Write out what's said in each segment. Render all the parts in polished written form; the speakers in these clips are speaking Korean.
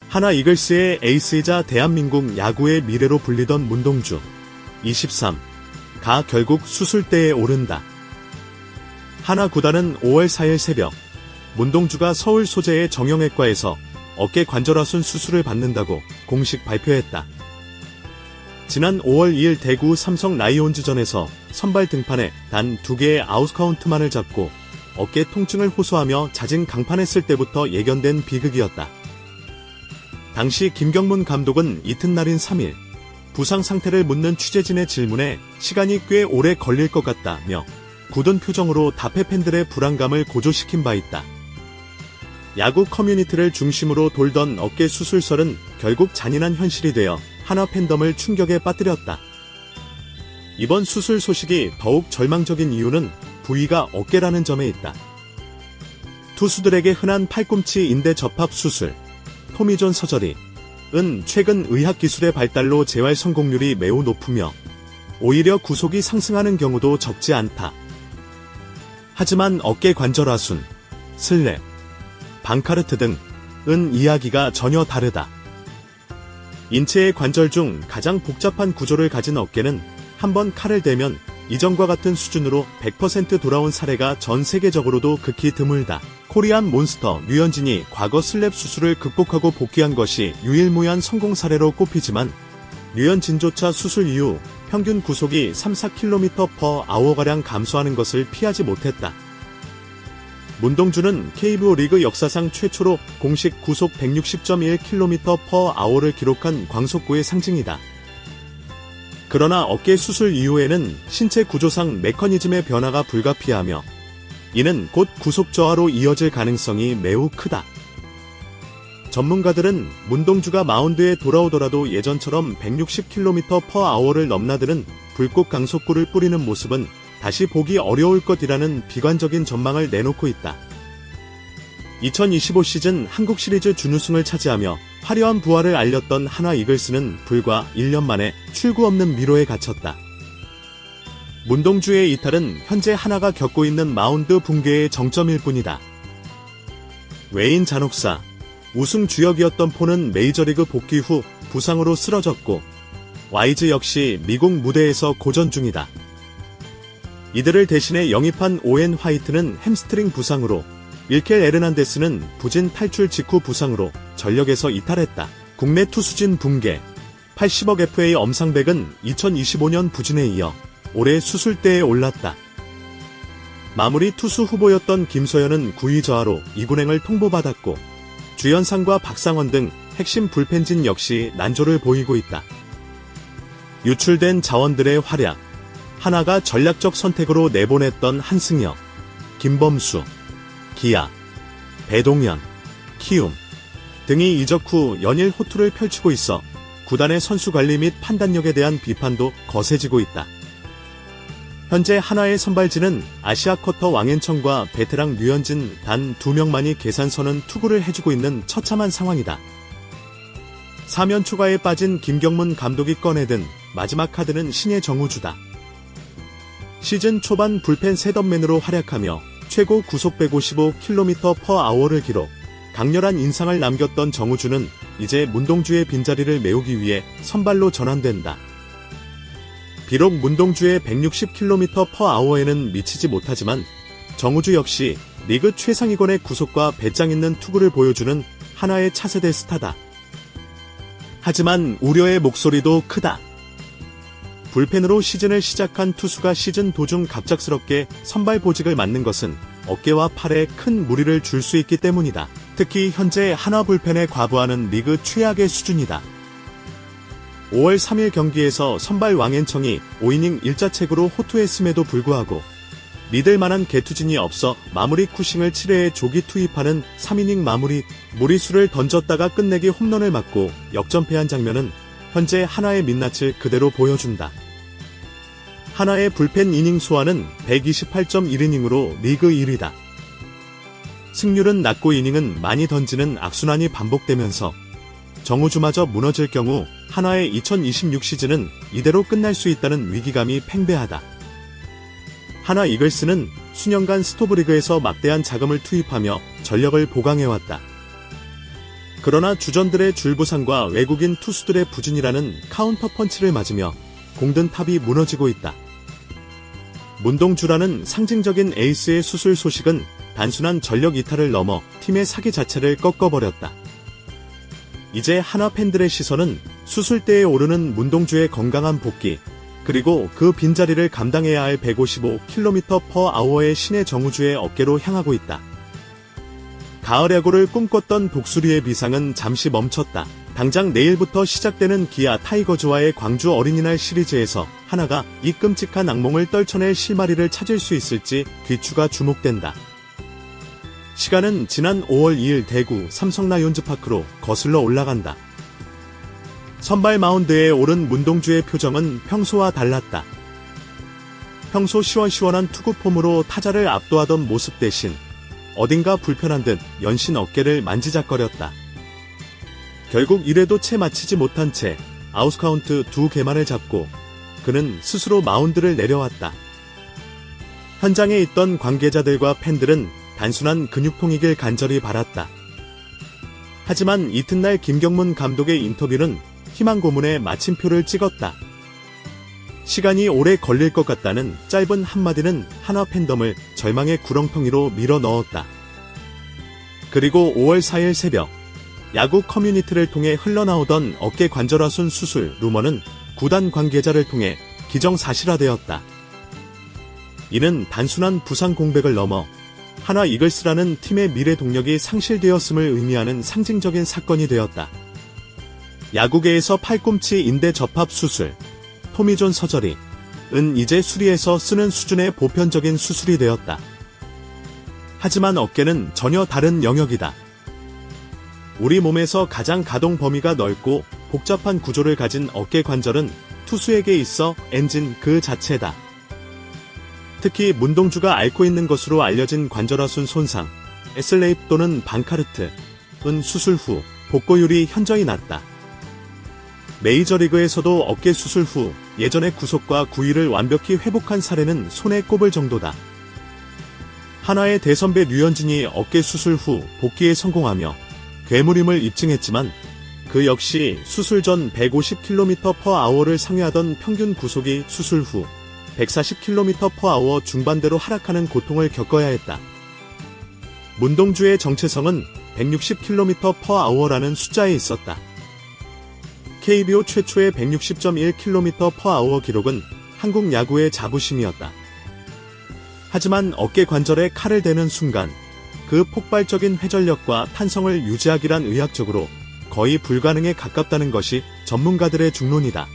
하나 이글스의 에이스이자 대한민국 야구의 미래로 불리던 문동주. 23. 가 결국 수술대에 오른다. 하나 구단은 5월 4일 새벽 문동주가 서울 소재의 정형외과에서 어깨 관절하순 수술을 받는다고 공식 발표했다. 지난 5월 2일 대구 삼성 라이온즈전에서 선발 등판에 단 2개의 아웃카운트만을 잡고 어깨 통증을 호소하며 잦은 강판했을 때부터 예견된 비극이었다. 당시 김경문 감독은 이튿날인 3일 부상 상태를 묻는 취재진의 질문에 시간이 꽤 오래 걸릴 것 같다며 굳은 표정으로 답해 팬들의 불안감을 고조시킨 바 있다. 야구 커뮤니티를 중심으로 돌던 어깨 수술설은 결국 잔인한 현실이 되어 하나 팬덤을 충격에 빠뜨렸다. 이번 수술 소식이 더욱 절망적인 이유는 부위가 어깨라는 점에 있다. 투수들에게 흔한 팔꿈치 인대 접합 수술, 토미존 서저리 은 최근 의학기술의 발달로 재활 성공률이 매우 높으며 오히려 구속이 상승하는 경우도 적지 않다. 하지만 어깨 관절하순, 슬랩, 방카르트 등은 이야기가 전혀 다르다. 인체의 관절 중 가장 복잡한 구조를 가진 어깨는 한번 칼을 대면 이전과 같은 수준으로 100% 돌아온 사례가 전 세계적으로도 극히 드물다. 코리안 몬스터 류현진이 과거 슬랩 수술을 극복하고 복귀한 것이 유일무이한 성공 사례로 꼽히지만 류현진조차 수술 이후 평균 구속이 3-4km/h가량 감소하는 것을 피하지 못했다. 문동주는 KBO 리그 역사상 최초로 공식 구속 160.1km/h를 기록한 광속구의 상징이다. 그러나 어깨 수술 이후에는 신체 구조상 메커니즘의 변화가 불가피하며 이는 곧 구속 저하로 이어질 가능성이 매우 크다. 전문가들은 문동주가 마운드에 돌아오더라도 예전처럼 160km/h를 넘나드는 불꽃 강속구를 뿌리는 모습은 다시 보기 어려울 것이라는 비관적인 전망을 내놓고 있다. 2025 시즌 한국 시리즈 준우승을 차지하며 화려한 부활을 알렸던 하나 이글스는 불과 1년 만에 출구 없는 미로에 갇혔다. 문동주의 이탈은 현재 하나가 겪고 있는 마운드 붕괴의 정점일 뿐이다. 외인 잔혹사, 우승 주역이었던 포는 메이저리그 복귀 후 부상으로 쓰러졌고 와이즈 역시 미국 무대에서 고전 중이다. 이들을 대신해 영입한 오웬 화이트는 햄스트링 부상으로, 밀켈 에르난데스는 부진 탈출 직후 부상으로 전력에서 이탈했다. 국내 투수진 붕괴, 80억 FA 엄상백은 2025년 부진에 이어 올해 수술대에 올랐다. 마무리 투수 후보였던 김소연은 9위 저하로 2군행을 통보받았고 주연상과 박상원 등 핵심 불펜진 역시 난조를 보이고 있다. 유출된 자원들의 활약, 하나가 전략적 선택으로 내보냈던 한승혁, 김범수, 기아, 배동현, 키움 등이 이적 후 연일 호투를 펼치고 있어 구단의 선수 관리 및 판단력에 대한 비판도 거세지고 있다. 현재 하나의 선발진은 아시아 쿼터 왕앤청과 베테랑 류현진 단 2명만이 계산서는 투구를 해주고 있는 처참한 상황이다. 사면 초과에 빠진 김경문 감독이 꺼내든 마지막 카드는 신의 정우주다. 시즌 초반 불펜 셋업맨으로 활약하며 최고 구속 155km/h를 기록, 강렬한 인상을 남겼던 정우주는 이제 문동주의 빈자리를 메우기 위해 선발로 전환된다. 비록 문동주의 160km/h에는 미치지 못하지만 정우주 역시 리그 최상위권의 구속과 배짱 있는 투구를 보여주는 하나의 차세대 스타다. 하지만 우려의 목소리도 크다. 불펜으로 시즌을 시작한 투수가 시즌 도중 갑작스럽게 선발 보직을 맡는 것은 어깨와 팔에 큰 무리를 줄 수 있기 때문이다. 특히 현재 하나 불펜에 과부하는 리그 최악의 수준이다. 5월 3일 경기에서 선발 왕앤청이 5이닝 1자책으로 호투했음에도 불구하고 믿을 만한 개투진이 없어 마무리 쿠싱을 7회에 조기 투입하는 3이닝 마무리, 무리수를 던졌다가 끝내기 홈런을 맞고 역전패한 장면은 현재 하나의 민낯을 그대로 보여준다. 하나의 불펜 이닝 소화는 128.1이닝으로 리그 1위다. 승률은 낮고 이닝은 많이 던지는 악순환이 반복되면서 정우주마저 무너질 경우 하나의 2026 시즌은 이대로 끝날 수 있다는 위기감이 팽배하다. 하나 이글스는 수년간 스토브리그에서 막대한 자금을 투입하며 전력을 보강해왔다. 그러나 주전들의 줄부상과 외국인 투수들의 부진이라는 카운터 펀치를 맞으며 공든 탑이 무너지고 있다. 문동주라는 상징적인 에이스의 수술 소식은 단순한 전력 이탈을 넘어 팀의 사기 자체를 꺾어버렸다. 이제 한화 팬들의 시선은 수술대에 오르는 문동주의 건강한 복귀, 그리고 그 빈자리를 감당해야 할 155km/h의 신의 정우주의 어깨로 향하고 있다. 가을 야구를 꿈꿨던 독수리의 비상은 잠시 멈췄다. 당장 내일부터 시작되는 기아 타이거즈와의 광주 어린이날 시리즈에서 하나가 이 끔찍한 악몽을 떨쳐낼 실마리를 찾을 수 있을지 귀추가 주목된다. 시간은 지난 5월 2일 대구 삼성 라이온즈파크로 거슬러 올라간다. 선발 마운드에 오른 문동주의 표정은 평소와 달랐다. 평소 시원시원한 투구 폼으로 타자를 압도하던 모습 대신 어딘가 불편한 듯 연신 어깨를 만지작거렸다. 결국 1회도 채 마치지 못한 채 아웃카운트 2개만을 잡고 그는 스스로 마운드를 내려왔다. 현장에 있던 관계자들과 팬들은 단순한 근육통이길 간절히 바랐다. 하지만 이튿날 김경문 감독의 인터뷰는 희망 고문에 마침표를 찍었다. 시간이 오래 걸릴 것 같다는 짧은 한마디는 한화 팬덤을 절망의 구렁텅이로 밀어 넣었다. 그리고 5월 4일 새벽, 야구 커뮤니티를 통해 흘러나오던 어깨 관절하순 수술 루머는 구단 관계자를 통해 기정사실화되었다. 이는 단순한 부상 공백을 넘어 한화 이글스라는 팀의 미래 동력이 상실되었음을 의미하는 상징적인 사건이 되었다. 야구계에서 팔꿈치 인대 접합 수술, 토미존 서저리, 은 이제 수리에서 쓰는 수준의 보편적인 수술이 되었다. 하지만 어깨는 전혀 다른 영역이다. 우리 몸에서 가장 가동 범위가 넓고 복잡한 구조를 가진 어깨 관절은 투수에게 있어 엔진 그 자체다. 특히 문동주가 앓고 있는 것으로 알려진 관절하순 손상, 에슬레이프 또는 방카르트,은 수술 후 복구율이 현저히 낮다. 메이저리그에서도 어깨 수술 후 예전의 구속과 구위를 완벽히 회복한 사례는 손에 꼽을 정도다. 한화의 대선배 류현진이 어깨 수술 후 복귀에 성공하며 괴물임을 입증했지만 그 역시 수술 전 150km/h를 상회하던 평균 구속이 수술 후 140km/h 중반대로 하락하는 고통을 겪어야 했다. 문동주의 정체성은 160km/h라는 숫자에 있었다. KBO 최초의 160.1km/h 기록은 한국 야구의 자부심이었다. 하지만 어깨 관절에 칼을 대는 순간 그 폭발적인 회전력과 탄성을 유지하기란 의학적으로 거의 불가능에 가깝다는 것이 전문가들의 중론이다.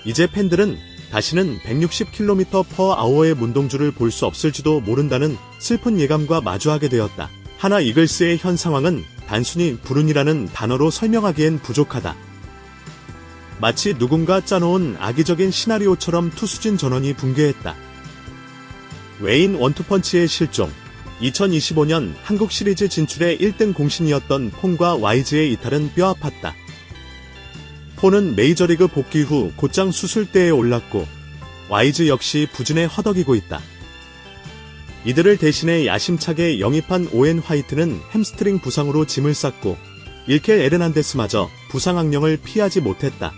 이제 팬들은 다시는 160km/h의 문동주를 볼 수 없을지도 모른다는 슬픈 예감과 마주하게 되었다. 한화 이글스의 현 상황은 단순히 불운이라는 단어로 설명하기엔 부족하다. 마치 누군가 짜놓은 악의적인 시나리오처럼 투수진 전원이 붕괴했다. 웨인 원투펀치의 실종, 2025년 한국 시리즈 진출의 1등 공신이었던 폰과 와이즈의 이탈은 뼈아팠다. 폰은 메이저리그 복귀 후 곧장 수술대에 올랐고 와이즈 역시 부진에 허덕이고 있다. 이들을 대신해 야심차게 영입한 오웬 화이트는 햄스트링 부상으로 짐을 쌌고 일켈 에르난데스마저 부상 악령을 피하지 못했다.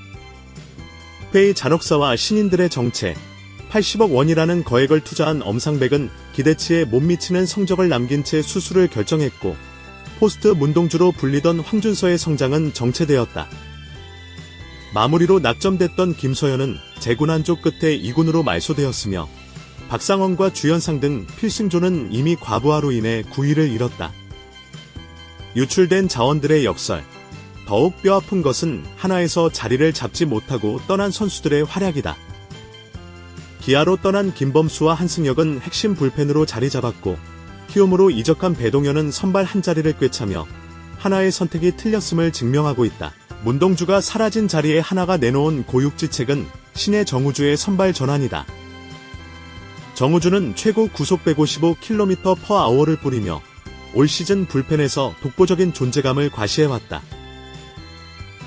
회의 잔혹사와 신인들의 정체, 80억 원이라는 거액을 투자한 엄상백은 기대치에 못 미치는 성적을 남긴 채 수술을 결정했고 포스트 문동주로 불리던 황준서의 성장은 정체되었다. 마무리로 낙점됐던 김서현은 재군안조 끝에 2군으로 말소되었으며 박상원과 주현상 등 필승조는 이미 과부하로 인해 9위를 잃었다. 유출된 자원들의 역설, 더욱 뼈아픈 것은 한화에서 자리를 잡지 못하고 떠난 선수들의 활약이다. 기아로 떠난 김범수와 한승혁은 핵심 불펜으로 자리 잡았고 키움으로 이적한 배동현은 선발 한 자리를 꿰차며 한화의 선택이 틀렸음을 증명하고 있다. 문동주가 사라진 자리에 한화가 내놓은 고육지책은 신의 정우주의 선발 전환이다. 정우주는 최고 구속 155km/h를 뿌리며 올 시즌 불펜에서 독보적인 존재감을 과시해왔다.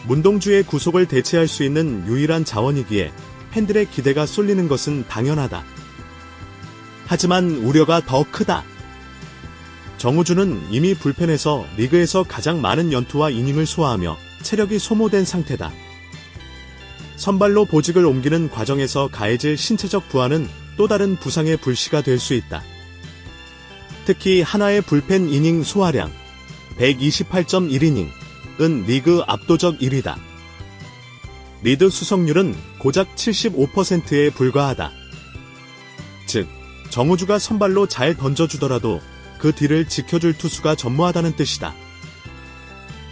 문동주의 구속을 대체할 수 있는 유일한 자원이기에 팬들의 기대가 쏠리는 것은 당연하다. 하지만 우려가 더 크다. 정우주는 이미 불펜에서 리그에서 가장 많은 연투와 이닝을 소화하며 체력이 소모된 상태다. 선발로 보직을 옮기는 과정에서 가해질 신체적 부하는 또 다른 부상의 불씨가 될 수 있다. 특히 하나의 불펜 이닝 소화량 128.1이닝은 리그 압도적 1위다. 리드 수성률은 고작 75%에 불과하다. 즉, 정우주가 선발로 잘 던져주더라도 그 뒤를 지켜줄 투수가 전무하다는 뜻이다.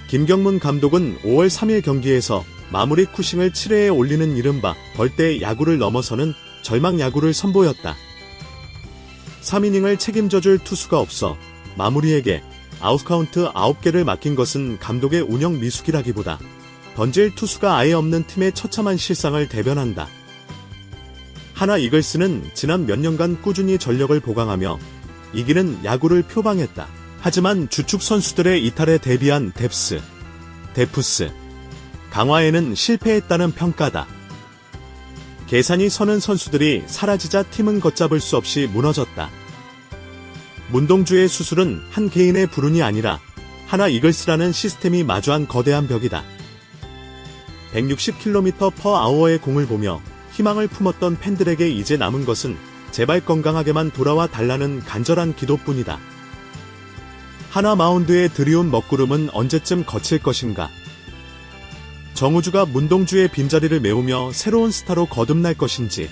김경문 감독은 5월 3일 경기에서 마무리 쿠싱을 7회에 올리는 이른바 벌떼 야구를 넘어서는 절망 야구를 선보였다. 3이닝을 책임져줄 투수가 없어 마무리에게 아웃카운트 9개를 맡긴 것은 감독의 운영 미숙이라기보다 던질 투수가 아예 없는 팀의 처참한 실상을 대변한다. 하나 이글스는 지난 몇 년간 꾸준히 전력을 보강하며 이기는 야구를 표방했다. 하지만 주축 선수들의 이탈에 대비한 데프스 강화에는 실패했다는 평가다. 계산이 서는 선수들이 사라지자 팀은 걷잡을 수 없이 무너졌다. 문동주의 수술은 한 개인의 불운이 아니라 하나 이글스라는 시스템이 마주한 거대한 벽이다. 160km/h의 공을 보며 희망을 품었던 팬들에게 이제 남은 것은 제발 건강하게만 돌아와 달라는 간절한 기도뿐이다. 하나 마운드의 드리운 먹구름은 언제쯤 거칠 것인가? 정우주가 문동주의 빈자리를 메우며 새로운 스타로 거듭날 것인지,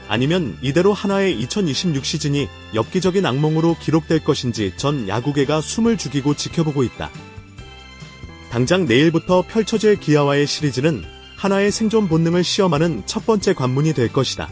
아니면 이대로 하나의 2026 시즌이 엽기적인 악몽으로 기록될 것인지 전 야구계가 숨을 죽이고 지켜보고 있다. 당장 내일부터 펼쳐질 기아와의 시리즈는 하나의 생존 본능을 시험하는 첫 번째 관문이 될 것이다.